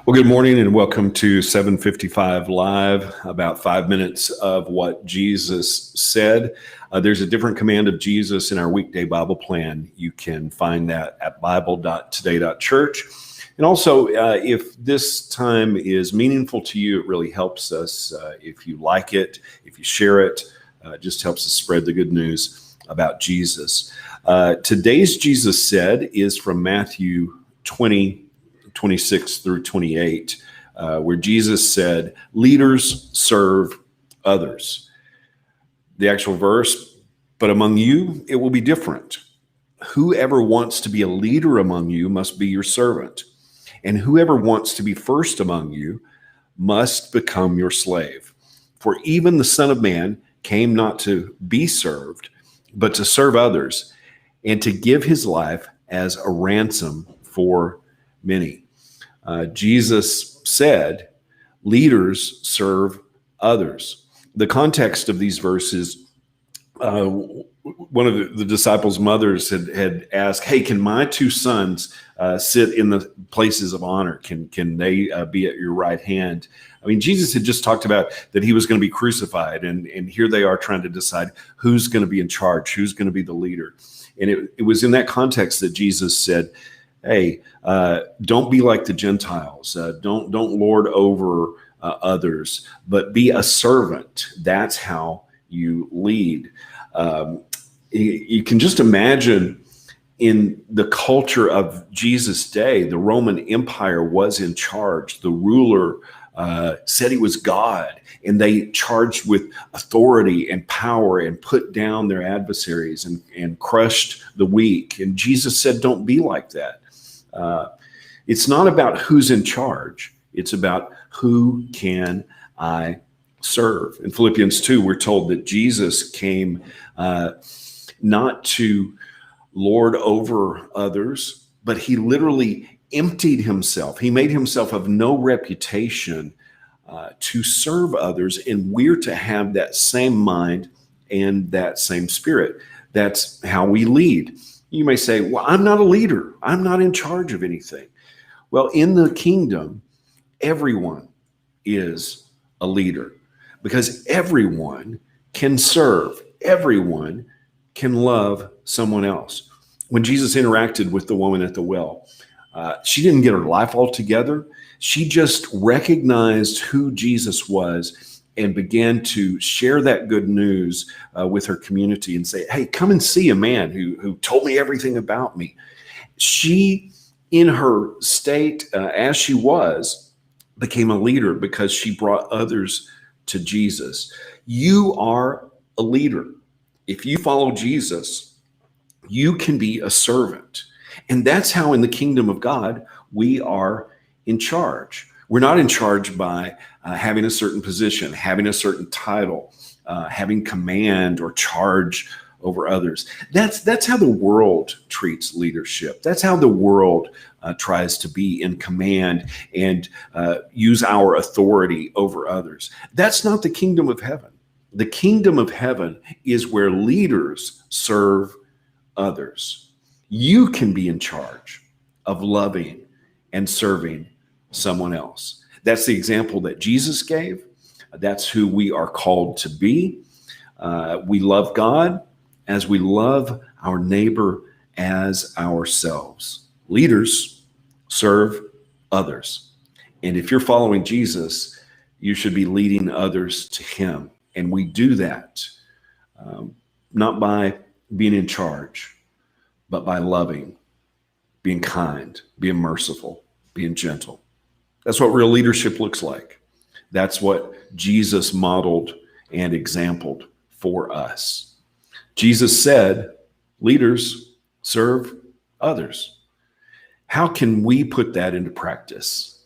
Well, good morning and welcome to 755 Live, about 5 minutes of what Jesus said. There's a different command of Jesus in our weekday Bible plan. You can find that at bible.today.church. And also, if this time is meaningful to you, it really helps us. If you like it, if you share it, it just helps us spread the good news about Jesus. Today's Jesus Said is from Matthew 20:26 through 28, where Jesus said, leaders serve others. The actual verse, but among you, it will be different. Whoever wants to be a leader among you must be your servant, and whoever wants to be first among you must become your slave. For even the Son of Man came not to be served, but to serve others, and to give his life as a ransom for many. Jesus said, leaders serve others. The context of these verses, one of the disciples' mothers had asked, hey, can my two sons sit in the places of honor? Can they be at your right hand? I mean, Jesus had just talked about that he was going to be crucified, and here they are trying to decide who's going to be in charge, who's going to be the leader. And it was in that context that Jesus said, hey, don't be like the Gentiles. Don't lord over others, but be a servant. That's how you lead. You can just imagine in the culture of Jesus' day, the Roman Empire was in charge. The ruler said he was God, and they charged with authority and power and put down their adversaries and crushed the weak. And Jesus said, don't be like that. It's not about who's in charge. It's about who can I serve. In Philippians 2, we're told that Jesus came not to lord over others, but he literally emptied himself. He made himself of no reputation to serve others, and we're to have that same mind and that same spirit. That's how we lead. You may say, well, I'm not a leader. I'm not in charge of anything. Well, in the kingdom, everyone is a leader because everyone can serve. Everyone can love someone else. When Jesus interacted with the woman at the well, she didn't get her life all together. She just recognized who Jesus was and began to share that good news with her community and say, hey, come and see a man who told me everything about me. She, in her state as she was, became a leader because she brought others to Jesus. You are a leader. If you follow Jesus, you can be a servant. And that's how in the kingdom of God, we are in charge. We're not in charge by having a certain position, having a certain title, having command or charge over others. That's how the world treats leadership. That's how the world tries to be in command and use our authority over others. That's not the kingdom of heaven. The kingdom of heaven is where leaders serve others. You can be in charge of loving and serving someone else. That's the example that Jesus gave. That's who we are called to be. We love God as we love our neighbor as ourselves. Leaders serve others. And if you're following Jesus, you should be leading others to him. And we do that not by being in charge, but by loving, being kind, being merciful, being gentle. That's what real leadership looks like. That's what Jesus modeled and exampled for us. Jesus said, leaders serve others. How can we put that into practice?